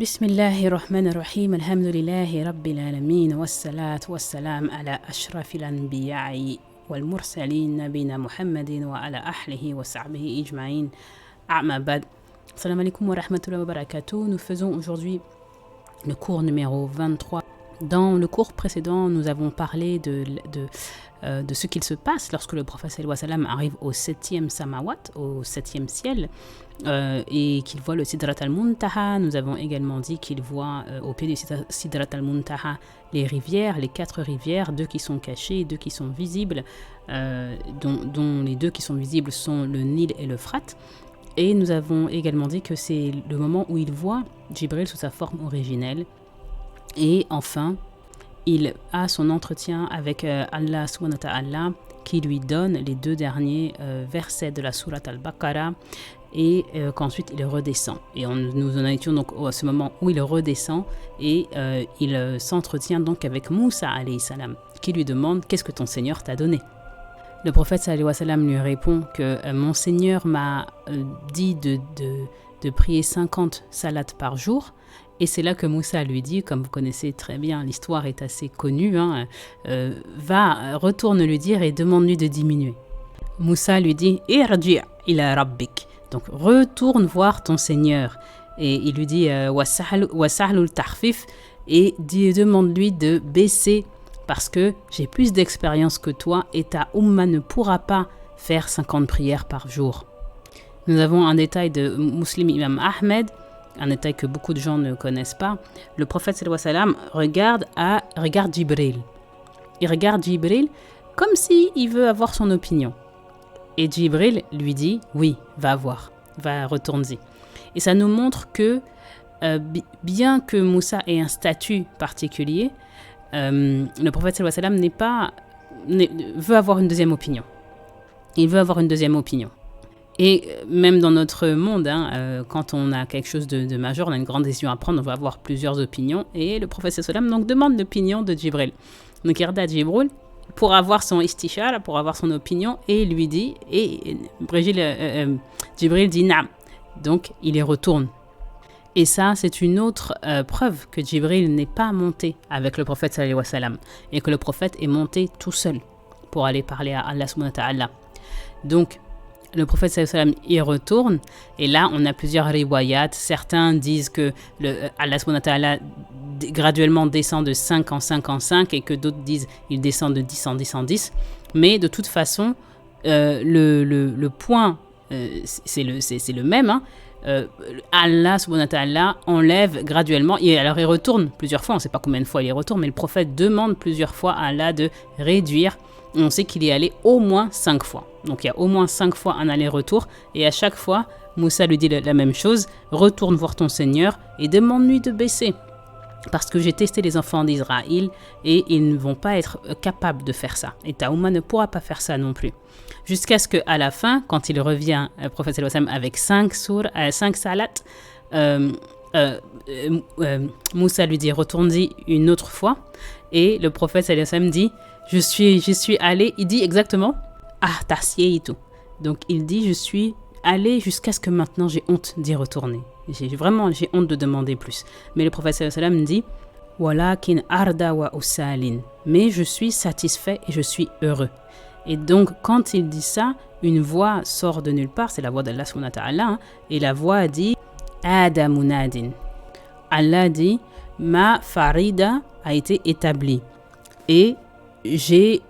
بسم الله الرحمن الرحيم الحمد لله رب العالمين والصلاة والسلام على أشرف الأنبياء والمرسلين نبينا محمد وعلى أهله وصحبه أجمعين أما بعد. Salam alaikum wa rahmatullahi wa barakatuh. Nous faisons aujourd'hui le cours numéro 23. Dans le cours précédent, nous avons parlé de ce qu'il se passe lorsque le prophète sallallahu alayhi wa sallam arrive au 7e samawat, au 7e ciel, et qu'il voit le Sidrat al-Muntaha. Nous avons également dit qu'il voit au pied du Sidrat al-Muntaha les rivières, les 4 rivières, 2 qui sont cachées, 2 qui sont visibles, dont les 2 qui sont visibles sont le Nil et le Frat. Et nous avons également dit que c'est le moment où il voit Jibril sous sa forme originelle. Et enfin, il a son entretien avec Allah subhanahu wa ta'ala qui lui donne les 2 derniers versets de la sourate al-Baqarah et qu'ensuite il redescend. Et nous en étions donc à ce moment où il redescend et il s'entretient donc avec Moussa alayhi salam qui lui demande « Qu'est-ce que ton Seigneur t'a donné ?» Le prophète sallallahu alayhi wa sallam lui répond que mon Seigneur m'a dit de prier 50 salats par jour. Et c'est là que Moussa lui dit, comme vous connaissez très bien, l'histoire est assez connue, retourne lui dire et demande-lui de diminuer. Moussa lui dit, irji' ila rabbik, donc retourne voir ton Seigneur. Et il lui dit, wasahlul tahfif, et demande-lui de baisser parce que j'ai plus d'expérience que toi et ta umma ne pourra pas faire 50 prières par jour. Nous avons un détail de Muslim Imam Ahmed, un détail que beaucoup de gens ne connaissent pas. Le prophète sallallahu alayhi wa sallam regarde Jibril. Il regarde Jibril comme s'il veut avoir son opinion. Et Jibril lui dit, oui, va voir, va retourner. Et ça nous montre que bien que Moussa ait un statut particulier, le prophète sallallahu alayhi wa sallam veut avoir une deuxième opinion. Il veut avoir une deuxième opinion. Et même dans notre monde, quand on a quelque chose de majeur, on a une grande décision à prendre, on va avoir plusieurs opinions. Et le prophète sallallahu alayhi wa sallam donc demande l'opinion de Jibril. Donc il regarde Jibril pour avoir son istishara, pour avoir son opinion, et il lui dit, et Jibril dit Naam. Donc il y retourne. Et ça, c'est une autre preuve que Jibril n'est pas monté avec le prophète sallallahu alayhi wa sallam, et que le prophète est monté tout seul pour aller parler à Allah subhanahu wa ta'ala. Donc, le prophète sallallahu alayhi wa sallam y retourne, et là, on a plusieurs riwayat. Certains disent que Allah subhanahu wa ta'ala graduellement descend de 5 en 5 en 5, et que d'autres disent qu'il descend de 10 en 10 en 10. Mais de toute façon, le point, c'est le même, Allah subhanahu wa ta'ala enlève graduellement, et alors il retourne plusieurs fois, on ne sait pas combien de fois il y retourne, mais le prophète demande plusieurs fois à Allah de réduire. On sait qu'il y est allé au moins 5 fois. Donc il y a au moins 5 fois un aller-retour, et à chaque fois, Moussa lui dit la même chose, retourne voir ton Seigneur et demande-lui de baisser. Parce que j'ai testé les enfants d'Israël et ils ne vont pas être capables de faire ça. Et ta Oumma ne pourra pas faire ça non plus. Jusqu'à ce qu'à la fin, quand il revient, le prophète sallallahu alayhi wa sallam, avec 5 salats, Moussa lui dit retourne-y une autre fois. Et le prophète sallallahu alayhi wa sallam dit je suis allé, il dit exactement tassieitu. Donc il dit je suis allé jusqu'à ce que maintenant j'ai honte d'y retourner. J'ai honte de demander plus. Mais le prophète sallallahu alayhi wa sallam dit walakin arda wa usalin, mais je suis satisfait et je suis heureux. Et donc quand il dit ça, une voix sort de nulle part, c'est la voix d'Allah subhanahu wa ta'ala, et la voix dit adamunadin. Allah dit ma farida a été établie et j'ai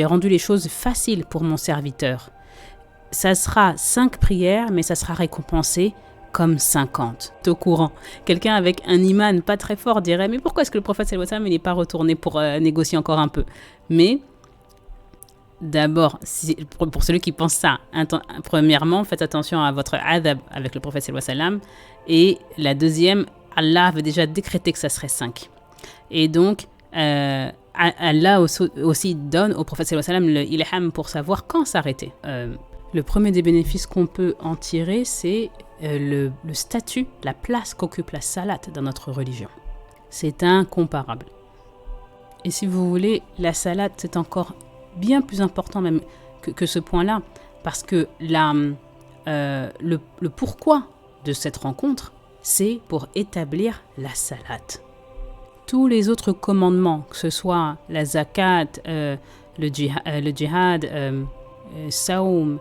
rendu les choses faciles pour mon serviteur. Ça sera 5 prières, mais ça sera récompensé comme 50. Au courant. Quelqu'un avec un iman pas très fort dirait, mais pourquoi est-ce que le prophète sallallahu alayhi wa sallam n'est pas retourné pour négocier encore un peu? Mais d'abord, pour celui qui pense ça, premièrement, faites attention à votre adab avec le prophète sallallahu alayhi wa sallam. Et la deuxième, Allah avait déjà décrété que ça serait 5. Et donc, Allah aussi donne au prophète sallallahu alayhi wa sallam le ilham pour savoir quand s'arrêter. Le premier des bénéfices qu'on peut en tirer, c'est le statut, la place qu'occupe la salat dans notre religion. C'est incomparable. Et si vous voulez, la salat, c'est encore bien plus important même que ce point-là, parce que le pourquoi de cette rencontre, c'est pour établir la salat. Tous les autres commandements, que ce soit la zakat, le djihad, saoum,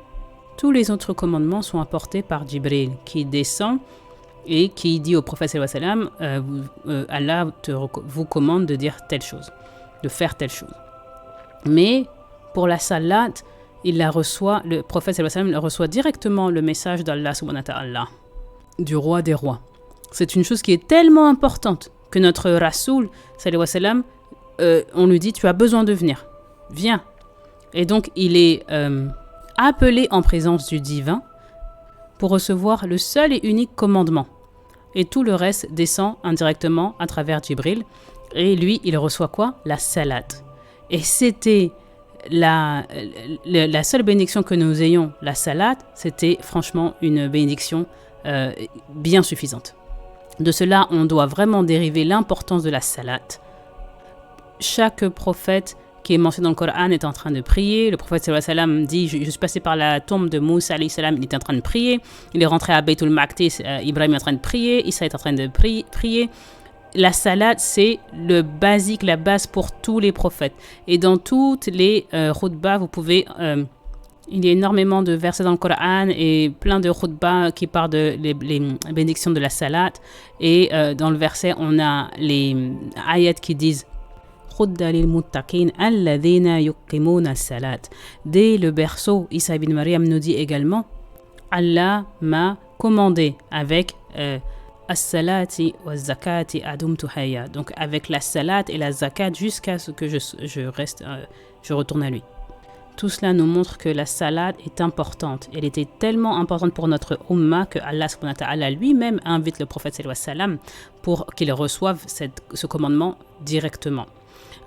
tous les autres commandements sont apportés par Jibril, qui descend et qui dit au prophète sallallahu alayhi wa sallam, Allah vous commande de dire telle chose, de faire telle chose. Mais pour la salat, le prophète sallallahu alayhi wa sallam reçoit directement le message d'Allah subhanahu wa ta'ala, du roi des rois. C'est une chose qui est tellement importante que notre Rasoul sallallahu alayhi wa sallam, on lui dit, tu as besoin de venir, viens. Et donc il est appelé en présence du divin pour recevoir le seul et unique commandement. Et tout le reste descend indirectement à travers Jibril. Et lui, il reçoit quoi? La salat. Et c'était la seule bénédiction que nous ayons, la salat, c'était franchement une bénédiction bien suffisante. De cela, on doit vraiment dériver l'importance de la salat. Chaque prophète qui est mentionné dans le Coran est en train de prier. Le prophète sallallahu alayhi wa sallam dit, je suis passé par la tombe de Moussa alayhi salam, il était en train de prier. Il est rentré à Baytul Maqdis, Ibrahim est en train de prier, Issa est en train de prier. La salat, c'est le basique, la base pour tous les prophètes. Et dans toutes les khutbahs, vous pouvez... il y a énormément de versets dans le Coran et plein de khutbahs qui parlent de les bénédictions de la salat. Et dans le verset, on a les ayats qui disent dès le berceau, Isa ibn Maryam nous dit également, Allah m'a commandé avec as-salati wa zakati adumtu hayya, donc avec la salat et la zakat jusqu'à ce que je retourne à lui. Tout cela nous montre que la salat est importante. Elle était tellement importante pour notre umma que Allah subhanahu wa ta'ala lui-même invite le prophète sallallahu alayhi wa sallam pour qu'il reçoive ce commandement directement.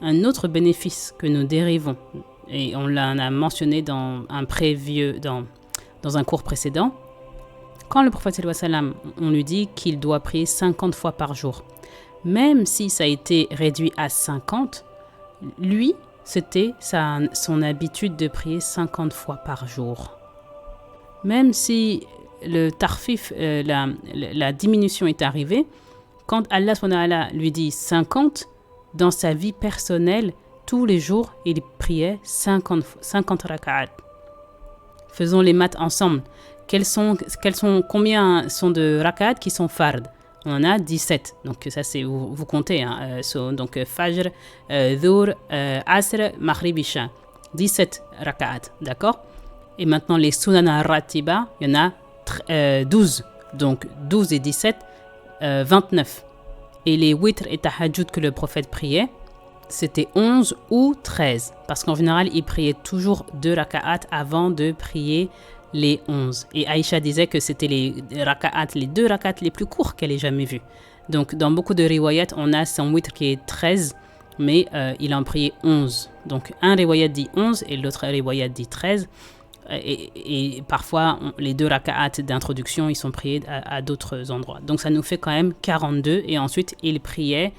Un autre bénéfice que nous dérivons, et on l'a mentionné dans un cours précédent, quand le prophète sallallahu alayhi wa sallam, on lui dit qu'il doit prier 50 fois par jour, même si ça a été réduit à 50, lui, c'était son habitude de prier 50 fois par jour. Même si le tarfif, la diminution est arrivée, quand Allah subhanahu wa ta'ala lui dit 50, dans sa vie personnelle, tous les jours, il priait 50 raka'at. Faisons les maths ensemble. Combien sont de raka'at qui sont fard? On en a 17. Donc ça, c'est vous comptez. Donc Fajr, Dhur, Asr, Maghrib, Isha. 17 raka'at, d'accord? Et maintenant, les Sunan Ratiba, il y en a 12. Donc 12 et 17, 29. Et les witr et tahajjud que le prophète priait, c'était 11 ou 13. Parce qu'en général, il priait toujours 2 raka'at avant de prier les 11. Et Aïcha disait que c'était les 2 raka'at les plus courts qu'elle ait jamais vus. Donc, dans beaucoup de riwayat, on a son witr qui est 13, mais il en priait 11. Donc, un riwayat dit 11 et l'autre riwayat dit 13. Et parfois, les 2 raka'at d'introduction, ils sont priés à d'autres endroits. Donc, ça nous fait quand même 42. Et ensuite, il priait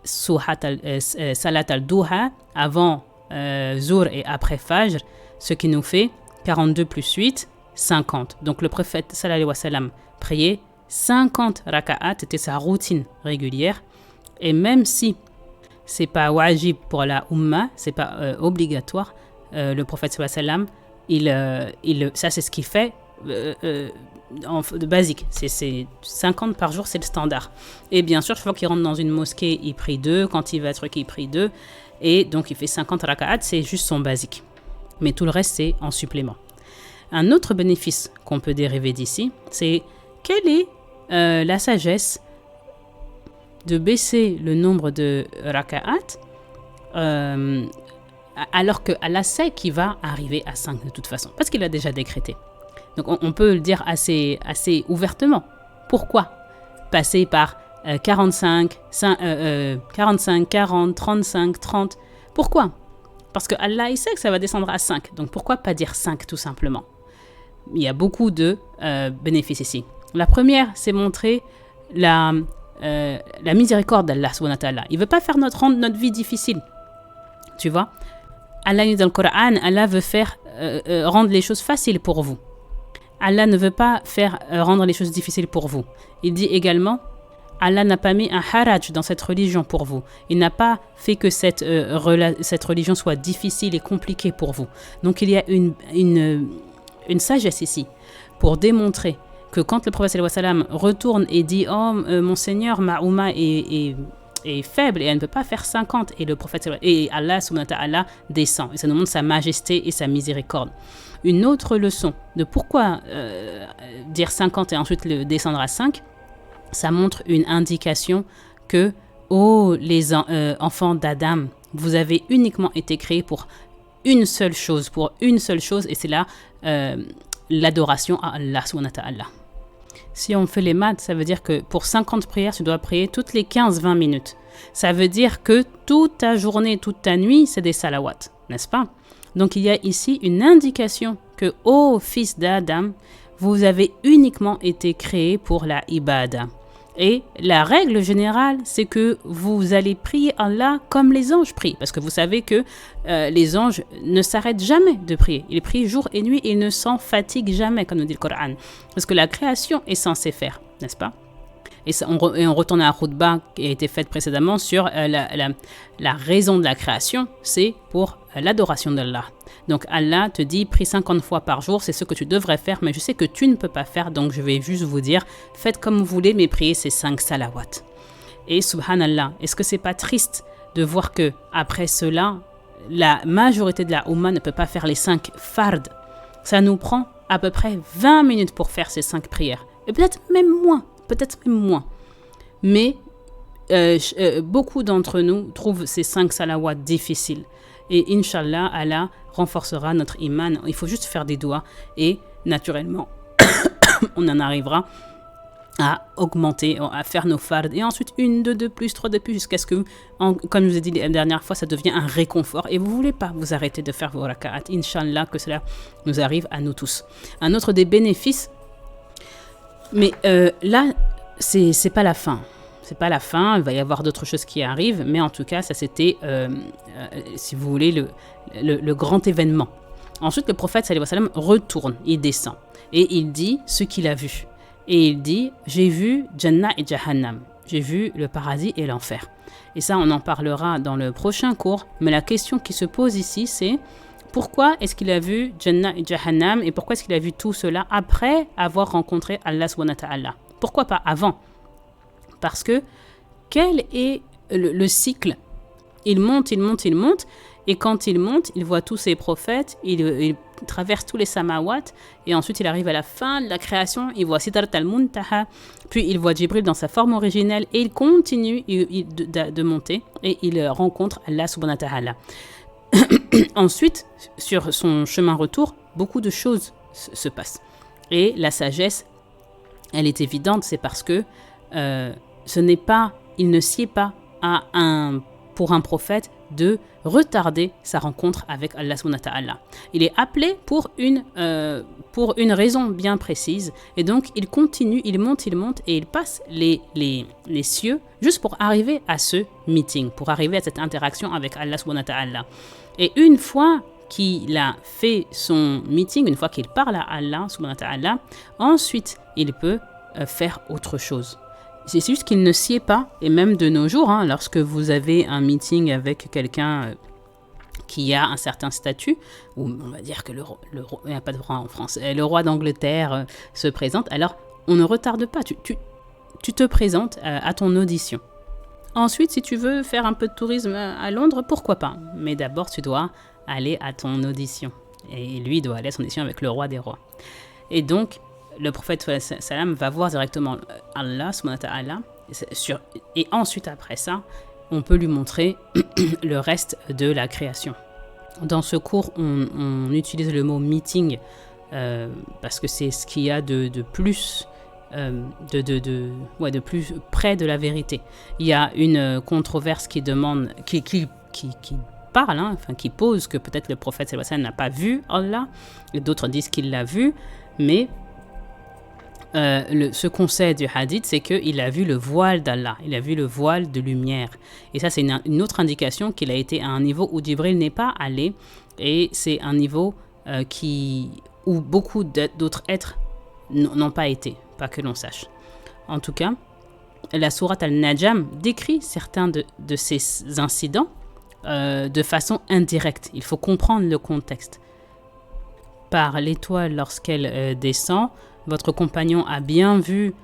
salat al-duha avant Zour et après Fajr, ce qui nous fait 42 plus 8, 50. Donc, le prophète sallallahu alayhi wa sallam priait 50 raka'at, c'était sa routine régulière. Et même si c'est pas wajib pour la umma, c'est pas obligatoire, le prophète sallallahu alayhi wa sallam, ça c'est ce qu'il fait de basique, c'est 50 par jour, c'est le standard. Et bien sûr, chaque fois qu'il rentre dans une mosquée, il prie 2, quand il va à truc, il prie 2, et donc il fait 50 raka'at, c'est juste son basique. Mais tout le reste, c'est en supplément. Un autre bénéfice qu'on peut dériver d'ici, c'est quelle est la sagesse de baisser le nombre de raka'at alors que Allah sait qu'il va arriver à 5 de toute façon, parce qu'il a déjà décrété. Donc on peut le dire assez ouvertement. Pourquoi passer par 45, 40, 35, 30 ? Pourquoi ? Parce que Allah il sait que ça va descendre à 5. Donc pourquoi pas dire 5 tout simplement ? Il y a beaucoup de bénéfices ici. La première, c'est montrer la miséricorde d'Allah subhanahu wa ta'ala. Il ne veut pas rendre notre vie difficile. Tu vois ? Allah dit dans le Coran, Allah veut faire rendre les choses faciles pour vous. Allah ne veut pas faire rendre les choses difficiles pour vous. Il dit également, Allah n'a pas mis un haraj dans cette religion pour vous. Il n'a pas fait que cette religion soit difficile et compliquée pour vous. Donc il y a une sagesse ici pour démontrer que quand le prophète sallallahu alayhi wa sallam retourne et dit « Oh, mon Seigneur, ma Oumma est faible et elle ne peut pas faire 50 » et le prophète et Allah subhanahu wa ta'ala descend. Et ça nous montre sa majesté et sa miséricorde. Une autre leçon de pourquoi dire 50 et ensuite le descendre à 5, ça montre une indication que « Oh, les enfants d'Adam, vous avez uniquement été créés pour une seule chose, et c'est là l'adoration à Allah subhanahu wa ta'ala. » Si on fait les maths, ça veut dire que pour 50 prières, tu dois prier toutes les 15-20 minutes. Ça veut dire que toute ta journée, toute ta nuit, c'est des salawats, n'est-ce pas? Donc il y a ici une indication que, ô fils d'Adam, vous avez uniquement été créés pour la ibada. Et la règle générale, c'est que vous allez prier Allah comme les anges prient. Parce que vous savez que les anges ne s'arrêtent jamais de prier. Ils prient jour et nuit et ils ne s'en fatiguent jamais, comme nous dit le Coran. Parce que la création est censée faire, n'est-ce pas? Et on retourne à la khutbah qui a été faite précédemment sur la raison de la création, c'est pour l'adoration d'Allah. Donc Allah te dit, prie 50 fois par jour, c'est ce que tu devrais faire, mais je sais que tu ne peux pas faire, donc je vais juste vous dire, faites comme vous voulez, mais priez ces 5 salawats. Et subhanallah, est-ce que c'est pas triste de voir que après cela, la majorité de la Oumma ne peut pas faire les 5 fards? Ça nous prend à peu près 20 minutes pour faire ces 5 prières, et peut-être même moins. Mais beaucoup d'entre nous trouvent ces 5 salawats difficiles. Et Inch'Allah, Allah renforcera notre iman. Il faut juste faire des doigts et naturellement, on en arrivera à augmenter, à faire nos fards. Et ensuite, 1, 2 de plus, 3 de plus, jusqu'à ce que, comme je vous ai dit la dernière fois, ça devient un réconfort. Et vous ne voulez pas vous arrêter de faire vos raka'at. Inch'Allah, que cela nous arrive à nous tous. Un autre des bénéfices, mais là, c'est pas la fin. C'est pas la fin, il va y avoir d'autres choses qui arrivent, mais en tout cas, ça c'était, si vous voulez, le grand événement. Ensuite, le prophète sallallahu alayhi wa sallam retourne, il descend, et il dit ce qu'il a vu. Et il dit, j'ai vu Jannah et Jahannam, j'ai vu le paradis et l'enfer. Et ça, on en parlera dans le prochain cours, mais la question qui se pose ici, c'est pourquoi est-ce qu'il a vu Jannah et Jahannam, et pourquoi est-ce qu'il a vu tout cela après avoir rencontré Allah subhanahu wa ta'ala? Pourquoi pas avant? Parce que quel est le cycle? Il monte, et quand il monte, il voit tous ses prophètes, il traverse tous les samawats, et ensuite il arrive à la fin de la création, il voit Sidrat al-Muntaha, puis il voit Jibril dans sa forme originelle, et il continue de monter, et il rencontre Allah subhanahu wa ta'ala. Ensuite, sur son chemin retour, beaucoup de choses se passent. Et la sagesse, elle est évidente, c'est parce que il ne sied pas pour un prophète de retarder sa rencontre avec Allah subhanahu wa ta'ala. Il est appelé pour une raison bien précise, et donc il continue, il monte, et il passe les cieux juste pour arriver à ce meeting, pour arriver à cette interaction avec Allah subhanahu wa ta'ala. Et une fois qu'il a fait son meeting, une fois qu'il parle à Allah subhanahu wa ta'ala, ensuite il peut faire autre chose. C'est juste qu'il ne sied pas, et même de nos jours, lorsque vous avez un meeting avec quelqu'un qui a un certain statut, ou on va dire que le roi, il n'y a pas de roi en France, le roi d'Angleterre se présente, alors on ne retarde pas, tu te présentes à ton audition. Ensuite, si tu veux faire un peu de tourisme à Londres, pourquoi pas, mais d'abord tu dois aller à ton audition, et lui doit aller à son audition avec le roi des rois. Et donc, le prophète salam va voir directement Allah subhanahu wa ta'ala, et ensuite après ça, on peut lui montrer le reste de la création. Dans ce cours, on utilise le mot meeting parce que c'est ce qu'il y a de plus de plus près de la vérité. Il y a une controverse qui demande, qui parle, qui pose que peut-être le prophète sallallahu alayhi wa sallam n'a pas vu Allah, et d'autres disent qu'il l'a vu, mais ce qu'on sait du hadith, c'est qu'il a vu le voile d'Allah, il a vu le voile de lumière. Et ça, c'est une autre indication qu'il a été à un niveau où Jibril n'est pas allé, et c'est un niveau où beaucoup d'autres êtres n'ont pas été, pas que l'on sache. En tout cas, la sourate Al-Najm décrit certains de ces incidents de façon indirecte. Il faut comprendre le contexte. Par l'étoile, lorsqu'elle descend, votre compagnon a bien vu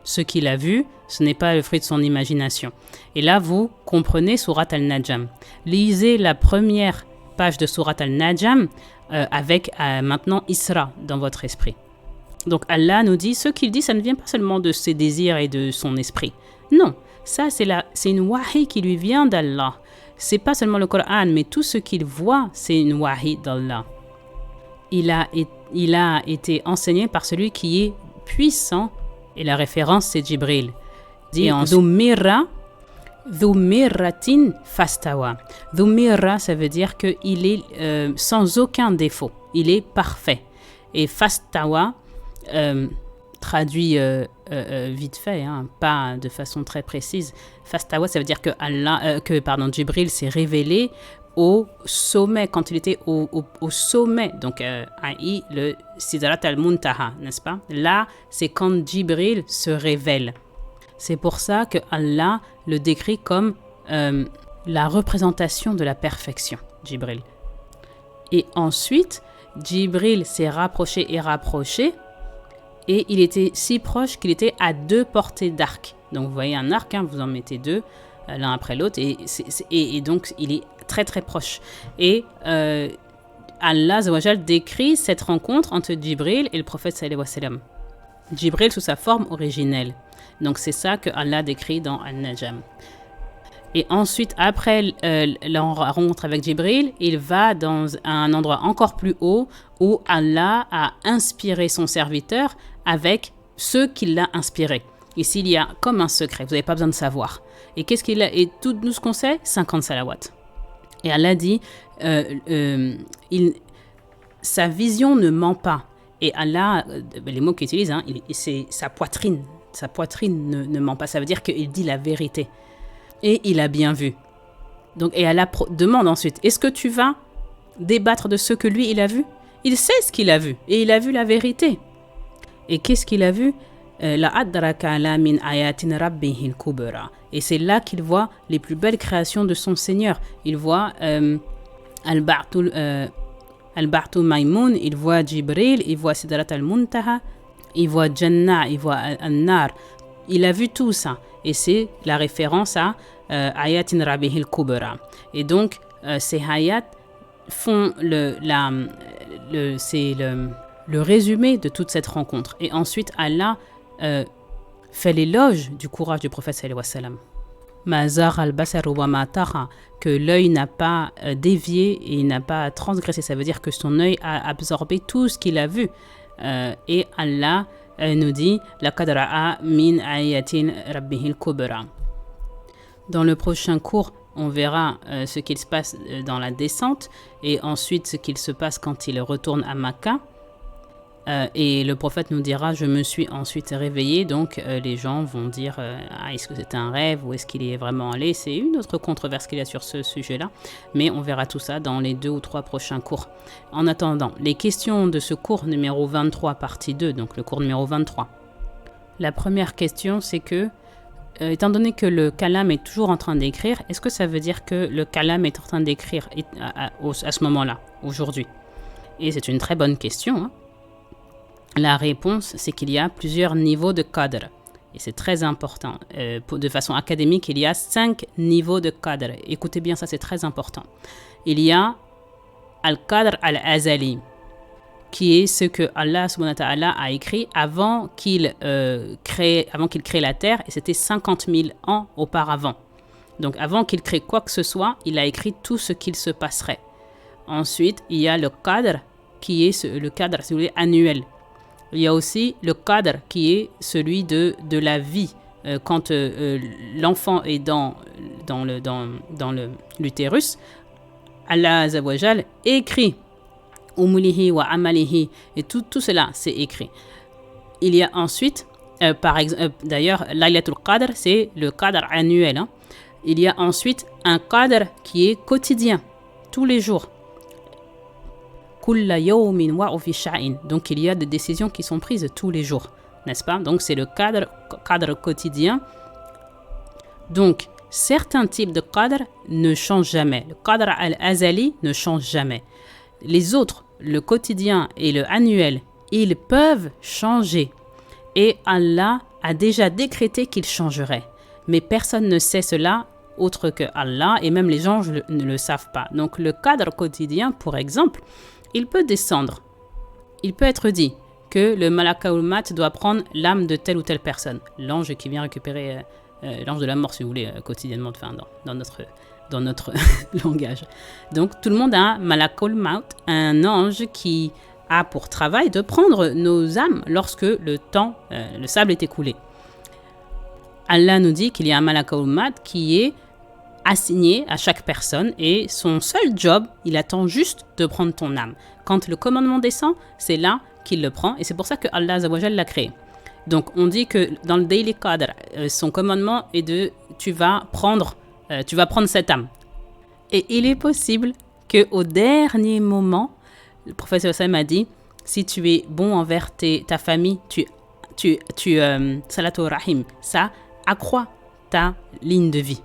ce qu'il a vu, ce n'est pas le fruit de son imagination. Et là, vous comprenez sourate Al-Najm. Lisez la première page de sourate Al-Najm avec maintenant Isra dans votre esprit. Donc Allah nous dit, ce qu'il dit, ça ne vient pas seulement de ses désirs et de son esprit. Non, ça c'est une wahi qui lui vient d'Allah. C'est pas seulement le Coran, mais tout ce qu'il voit, c'est une wahi d'Allah. Il a été enseigné par celui qui est puissant, et la référence c'est Jibril. Dit en Dhummirra, Dhummirratin fastawa. Dhummirra, ça veut dire qu'il est sans aucun défaut, il est parfait. Et fastawa, traduit vite fait, pas de façon très précise. Fastawa, ça veut dire que Jibril s'est révélé au sommet, quand il était au sommet, donc le Sidrat al-Muntaha, n'est-ce pas? Là, c'est quand Jibril se révèle. C'est pour ça que Allah le décrit comme la représentation de la perfection, Jibril. Et ensuite, Jibril s'est rapproché, et il était si proche qu'il était à 2 portées d'arc. Donc vous voyez un arc, vous en mettez 2, l'un après l'autre, et donc il est très très proche. Et Allah Azawajal décrit cette rencontre entre Jibril et le prophète sallallahu alayhi wa sallam. Jibril sous sa forme originelle. Donc c'est ça que Allah décrit dans Al-Najm. Et ensuite, après la rencontre avec Jibril, il va dans un endroit encore plus haut où Allah a inspiré son serviteur avec ce qu'il l'a inspiré. Ici, il y a comme un secret, vous n'avez pas besoin de savoir. Et qu'est-ce qu'il a? Et tout nous ce qu'on sait, 50 salawats. Et Allah dit, sa vision ne ment pas. Et Allah, les mots qu'il utilise, c'est sa poitrine. Sa poitrine ne ment pas. Ça veut dire qu'il dit la vérité. Et il a bien vu. Donc, et Allah demande ensuite, est-ce que tu vas débattre de ce que lui, il a vu? Il sait ce qu'il a vu. Et il a vu la vérité. Et qu'est-ce qu'il a vu? La adraka la min ayatin rabbihil kubra. Et c'est là qu'il voit les plus belles créations de son Seigneur. Il voit Al-Ba'tul Maïmoun, il voit Jibril, il voit Sidrat al-Muntaha, il voit Jannah, il voit An-Nar. Il a vu tout ça. Et c'est la référence à Ayatin Rabbihil Kubra. Et donc, ces ayats font le résumé de toute cette rencontre. Et ensuite, Allah fait l'éloge du courage du prophète sallallahu alayhi wa sallam. Mazar al-basaru wa ma tara, que l'œil n'a pas dévié et il n'a pas transgressé. Ça veut dire que son œil a absorbé tout ce qu'il a vu. Et Allah nous dit laqad ra'a min ayatin rabbihil kubra. Dans le prochain cours, on verra ce qu'il se passe dans la descente et ensuite ce qu'il se passe quand il retourne à Makkah. Et le prophète nous dira, je me suis ensuite réveillé. Donc les gens vont dire, est-ce que c'était un rêve ou est-ce qu'il est vraiment allé? C'est une autre controverse qu'il y a sur ce sujet-là. Mais on verra tout ça dans les 2 ou 3 prochains cours. En attendant, les questions de ce cours numéro 23, partie 2, donc le cours numéro 23. La première question, c'est que, étant donné que le kalam est toujours en train d'écrire, est-ce que ça veut dire que le kalam est en train d'écrire à ce moment-là, aujourd'hui? Et c'est une très bonne question, La réponse, c'est qu'il y a plusieurs niveaux de qadr. Et c'est très important. De façon académique, il y a 5 niveaux de qadr. Écoutez bien, ça c'est très important. Il y a al-qadr al-azali, qui est ce que Allah subhanahu wa ta'ala a écrit avant qu'il crée la terre, et c'était 50 000 ans auparavant. Donc avant qu'il crée quoi que ce soit, il a écrit tout ce qu'il se passerait. Ensuite, il y a le qadr, qui est le qadr, si vous voulez, annuel. Il y a aussi le qadr qui est celui de la vie. Quand l'enfant est dans l'utérus, Allah Azawajal écrit umulihi wa amalihi, et tout cela c'est écrit. Il y a ensuite, par exemple, d'ailleurs, Laylatul Qadr, c'est le qadr annuel. Il y a ensuite un qadr qui est quotidien, tous les jours. kulla yawmin wa fi sha'in. Donc il y a des décisions qui sont prises tous les jours, n'est-ce pas? Donc c'est le cadre quotidien. Donc certains types de qadr ne changent jamais. Le qadr al-azali ne change jamais. Les autres, le quotidien et le annuel, ils peuvent changer. Et Allah a déjà décrété qu'ils changeraient. Mais personne ne sait cela autre que Allah, et même les anges ne le savent pas. Donc le cadre quotidien, pour exemple, il peut descendre. Il peut être dit que le malakaul mat doit prendre l'âme de telle ou telle personne. L'ange qui vient récupérer l'ange de la mort, si vous voulez, quotidiennement, enfin, dans notre langage. Donc tout le monde a un malakaul maut, un ange qui a pour travail de prendre nos âmes lorsque le sable est écoulé. Allah nous dit qu'il y a un malakaul mat qui est assigné à chaque personne et son seul job, il attend juste de prendre ton âme. Quand le commandement descend, c'est là qu'il le prend et c'est pour ça que Allah Azza wa Jalla l'a créé. Donc on dit que dans le daily qadr, son commandement est de tu vas prendre cette âme. Et il est possible qu'au dernier moment, le prophète Sallallahu a dit, si tu es bon envers ta famille, tu salatu rahim, ça accroît ta ligne de vie,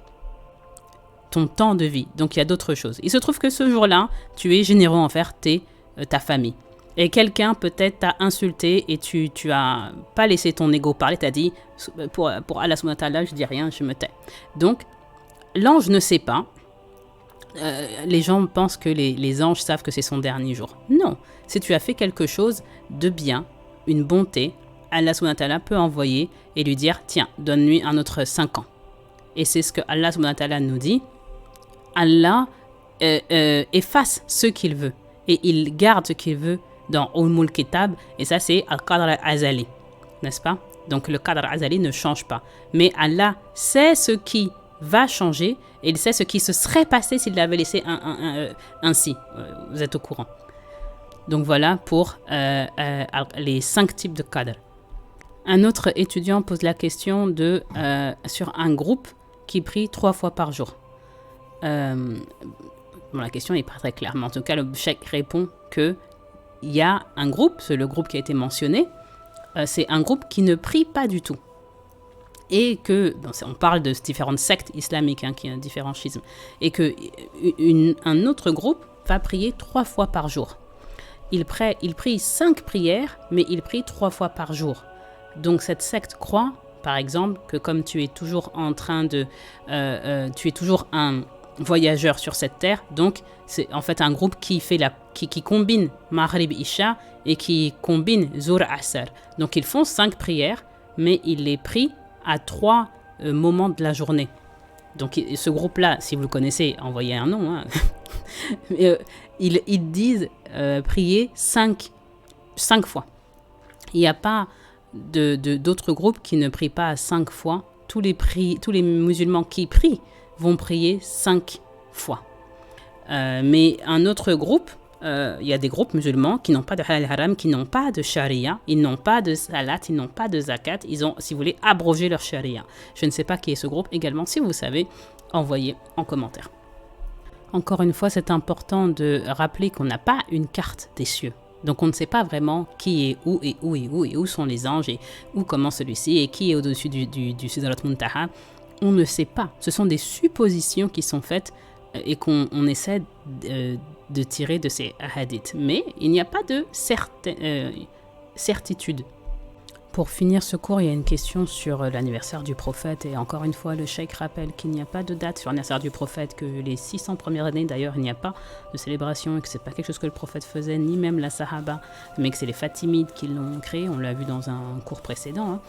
ton temps de vie. Donc il y a d'autres choses. Il se trouve que ce jour-là, tu es généreux envers ta famille. Et quelqu'un peut-être t'a insulté et tu as pas laissé ton ego parler, t'as dit, pour Allah subhanahu wa ta'ala, je dis rien, je me tais. Donc l'ange ne sait pas. Les gens pensent que les anges savent que c'est son dernier jour. Non, si tu as fait quelque chose de bien, une bonté, Allah subhanahu wa ta'ala peut envoyer et lui dire, tiens, donne-lui un autre 5 ans. Et c'est ce que Allah subhanahu wa ta'ala nous dit. Allah efface ce qu'il veut et il garde ce qu'il veut dans Ummul Kitab, et ça c'est Al-Qadr Azali, n'est-ce pas? Donc le Qadr Azali ne change pas. Mais Allah sait ce qui va changer et il sait ce qui se serait passé s'il l'avait laissé ainsi. Vous êtes au courant. Donc voilà pour les 5 types de Qadr. Un autre étudiant pose la question sur un groupe qui prie 3 fois par jour. La question n'est pas très claire, mais en tout cas, le cheikh répond qu'il y a un groupe, c'est le groupe qui a été mentionné, c'est un groupe qui ne prie pas du tout. Et que, on parle de différentes sectes islamiques, qui ont différents schismes, et qu'un autre groupe va prier 3 fois par jour. Il prie 5 prières, mais il prie 3 fois par jour. Donc cette secte croit, par exemple, que comme tu es toujours tu es toujours un voyageur sur cette terre, donc c'est en fait un groupe qui combine Maghrib Isha et qui combine Zuhr Asr. Donc ils font 5 prières, mais ils les prient à 3 moments de la journée. Donc ce groupe-là, si vous le connaissez, envoyez un nom. Ils disent prier 5 fois. Il n'y a pas d'autres groupes qui ne prient pas à 5 fois. Tous les musulmans qui prient vont prier 5 fois. Mais un autre groupe, il y a des groupes musulmans qui n'ont pas de halal haram, qui n'ont pas de sharia, ils n'ont pas de salat, ils n'ont pas de zakat, ils ont, si vous voulez, abrogé leur sharia. Je ne sais pas qui est ce groupe également, si vous savez, envoyez en commentaire. Encore une fois, c'est important de rappeler qu'on n'a pas une carte des cieux. Donc on ne sait pas vraiment qui est où et où et où et où sont les anges et où commence celui-ci et qui est au-dessus du Sidrat Muntaha. On ne sait pas. Ce sont des suppositions qui sont faites et qu'on essaie de tirer de ces hadiths. Mais il n'y a pas de certitude. Pour finir ce cours, il y a une question sur l'anniversaire du prophète. Et encore une fois, le cheikh rappelle qu'il n'y a pas de date sur l'anniversaire du prophète, que les 600 premières années, d'ailleurs, il n'y a pas de célébration et que ce n'est pas quelque chose que le prophète faisait, ni même la Sahaba, mais que c'est les Fatimides qui l'ont créé. On l'a vu dans un cours précédent.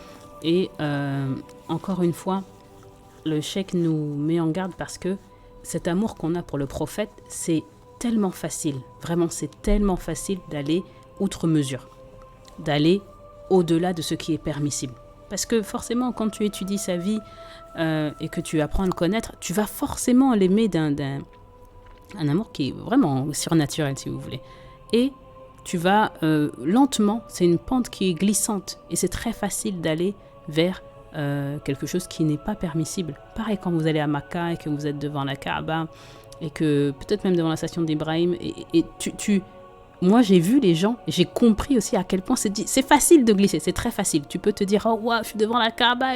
Et encore une fois, le cheikh nous met en garde parce que cet amour qu'on a pour le prophète, c'est tellement facile. Vraiment, c'est tellement facile d'aller outre mesure, d'aller au-delà de ce qui est permissible. Parce que forcément, quand tu étudies sa vie et que tu apprends à le connaître, tu vas forcément l'aimer d'un amour qui est vraiment surnaturel, si vous voulez. Et tu vas lentement, c'est une pente qui est glissante. Et c'est très facile d'aller vers quelque chose qui n'est pas permissible. Pareil quand vous allez à Makkah et que vous êtes devant la Kaaba et que peut-être même devant la station d'Ibrahim et moi, j'ai vu les gens, j'ai compris aussi à quel point c'est facile de glisser, c'est très facile. Tu peux te dire, oh, wow, je suis devant la Kaaba.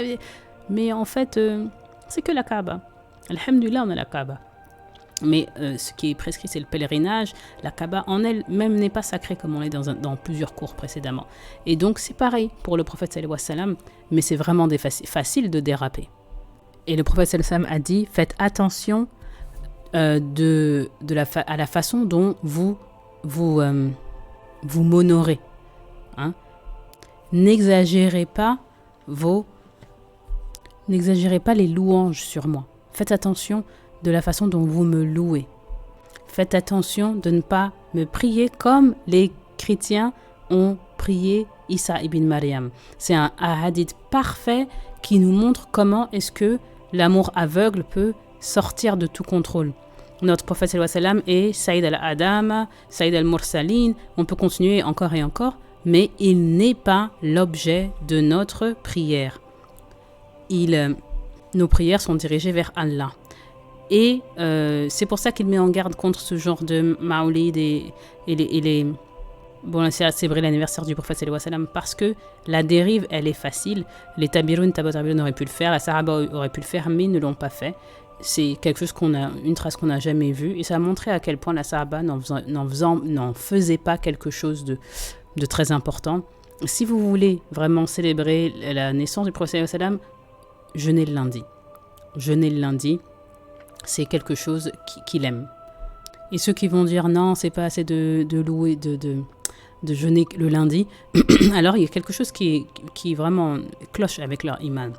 Mais en fait, c'est que la Kaaba. Alhamdulillah, on a la Kaaba. Mais ce qui est prescrit, c'est le pèlerinage. La Kaaba en elle-même n'est pas sacrée comme on est dans plusieurs cours précédemment. Et donc, c'est pareil pour le prophète sallallahu alayhi wa sallam, mais c'est vraiment facile de déraper. Et le prophète sallallahu alayhi wa sallam a dit, faites attention à la façon dont vous m'honorez. Hein? N'exagérez pas les louanges sur moi. Faites attention de la façon dont vous me louez. Faites attention de ne pas me prier comme les chrétiens ont prié Isa ibn Maryam. C'est un hadith parfait qui nous montre comment est-ce que l'amour aveugle peut sortir de tout contrôle. Notre prophète sallallahu alayhi wa sallam est Saïd al-Adam, Saïd al-Mursalin, on peut continuer encore et encore, mais il n'est pas l'objet de notre prière. Nos prières sont dirigées vers Allah. Et c'est pour ça qu'il met en garde contre ce genre de maoulid et les... Bon, c'est à célébrer l'anniversaire du prophète sallallahu alayhi wa sallam parce que la dérive, elle est facile. Les tabiroun auraient pu le faire, la sahaba aurait pu le faire, mais ils ne l'ont pas fait. C'est quelque chose une trace qu'on n'a jamais vue. Et ça a montré à quel point la sahaba n'en faisait pas quelque chose de très important. Si vous voulez vraiment célébrer la naissance du prophète sallallahu alayhi wa sallam, jeûnez le lundi. Jeûnez le lundi. C'est quelque chose qu'il aime. Et ceux qui vont dire non, c'est pas assez de louer, de jeûner le lundi, alors il y a quelque chose qui vraiment cloche avec leur iman.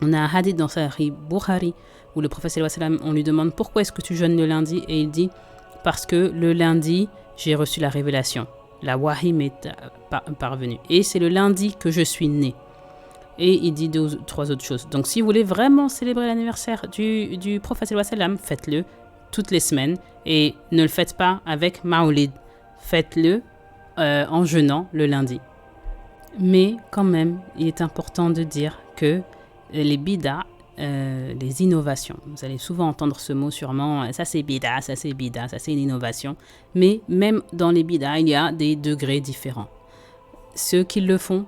On a un hadith dans Sahih Bukhari où le prophète sallallahu alayhi wa sallam, on lui demande pourquoi est-ce que tu jeûnes le lundi, et il dit parce que le lundi j'ai reçu la révélation, la wahi m'est parvenue, et c'est le lundi que je suis né. Et il dit 2 ou 3 autres choses. Donc si vous voulez vraiment célébrer l'anniversaire du prophète sallallahu alayhi wa sallam, faites-le toutes les semaines et ne le faites pas avec maoulid. Faites-le en jeûnant le lundi. Mais quand même, il est important de dire que les bid'a, les innovations, vous allez souvent entendre ce mot sûrement, ça c'est bid'a, ça c'est une innovation. Mais même dans les bid'a, il y a des degrés différents. Ceux qui le font,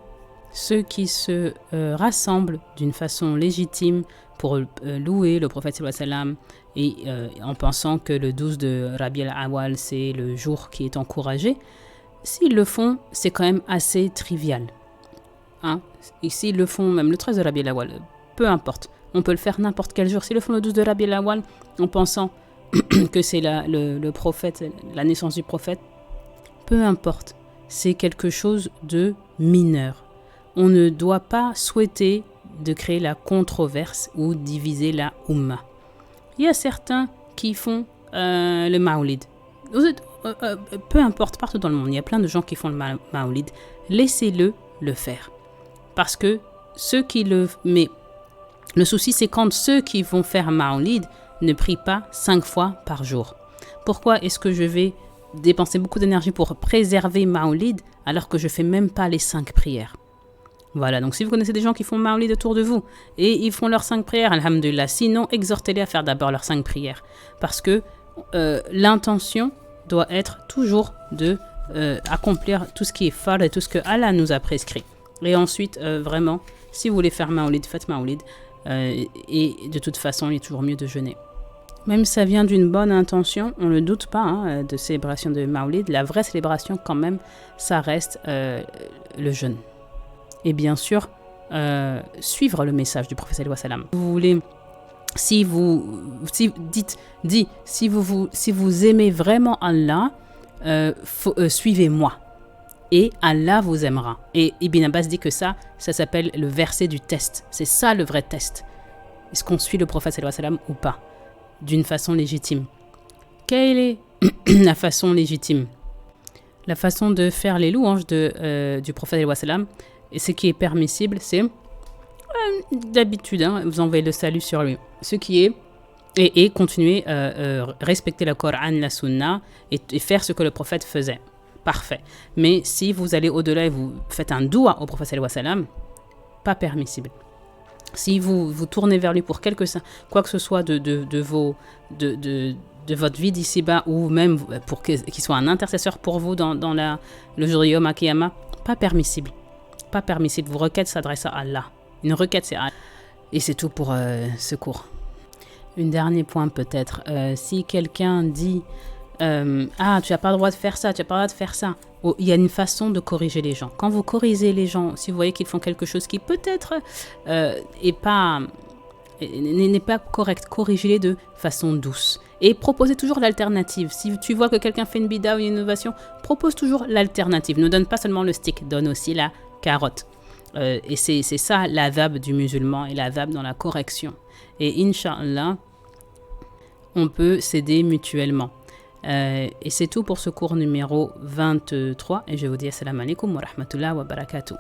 ceux qui se rassemblent d'une façon légitime pour louer le prophète sallallahu alayhi wa sallam et en pensant que le 12 de Rabi al-Awwal c'est le jour qui est encouragé, s'ils le font, c'est quand même assez trivial. Hein? Et s'ils le font même le 13 de Rabi al-Awwal, peu importe, on peut le faire n'importe quel jour. S'ils le font le 12 de Rabi al-Awwal en pensant que c'est le prophète, la naissance du prophète, peu importe, c'est quelque chose de mineur. On ne doit pas souhaiter de créer la controverse ou diviser la Ummah. Il y a certains qui font le maoulid. Peu importe, partout dans le monde, il y a plein de gens qui font le maoulid. Laissez-le le faire. Parce que ceux qui mais le souci, c'est quand ceux qui vont faire maoulid ne prient pas 5 fois par jour. Pourquoi est-ce que je vais dépenser beaucoup d'énergie pour préserver maoulid alors que je ne fais même pas les 5 prières? Voilà, donc si vous connaissez des gens qui font maoulid autour de vous et ils font leurs 5 prières, alhamdulillah, sinon exhortez-les à faire d'abord leurs 5 prières. Parce que l'intention doit être toujours de accomplir tout ce qui est fard et tout ce que Allah nous a prescrit. Et ensuite, vraiment, si vous voulez faire maoulid, faites maoulid. Et de toute façon, il est toujours mieux de jeûner. Même si ça vient d'une bonne intention, on ne doute pas de célébration de maoulid. La vraie célébration, quand même, ça reste le jeûne. Et bien sûr, suivre le message du prophète sallallahu alayhi wa sallam. Vous voulez, si vous aimez vraiment Allah, suivez-moi. Et Allah vous aimera. Et Ibn Abbas dit que ça s'appelle le verset du test. C'est ça le vrai test. Est-ce qu'on suit le prophète sallallahu alayhi wa sallam ou pas? D'une façon légitime. Quelle est la façon légitime? La façon de faire les louanges du prophète sallallahu alayhi wa sallam. Et ce qui est permissible, c'est d'habitude, vous envoyez le salut sur lui. Ce qui est, et continuer respecter le Coran, la Sunna, et faire ce que le prophète faisait. Parfait. Mais si vous allez au-delà et vous faites un doua au prophète sallallahu alayhi wa sallam, pas permissible. Si vous tournez vers lui pour quoi que ce soit de votre vie d'ici-bas, ou même pour qu'il soit un intercesseur pour vous dans le jour de Yom HaKiyama, pas permissible. Pas permissible. Vos requêtes s'adressent à Allah. Une requête, c'est à Allah. Et c'est tout pour ce cours. Un dernier point peut-être. Si quelqu'un dit tu n'as pas le droit de faire ça, tu n'as pas le droit de faire ça. Il y a une façon de corriger les gens. Quand vous corrigez les gens, si vous voyez qu'ils font quelque chose qui peut-être n'est pas correct, corrigez-les de façon douce. Et proposez toujours l'alternative. Si tu vois que quelqu'un fait une bida ou une innovation, propose toujours l'alternative. Ne donne pas seulement le stick, donne aussi la carotte. Et c'est ça l'adab du musulman et l'adab dans la correction. Et Inch'Allah, on peut s'aider mutuellement. Et c'est tout pour ce cours numéro 23. Et je vous dis assalamu alaikum wa rahmatullahi wa barakatuh.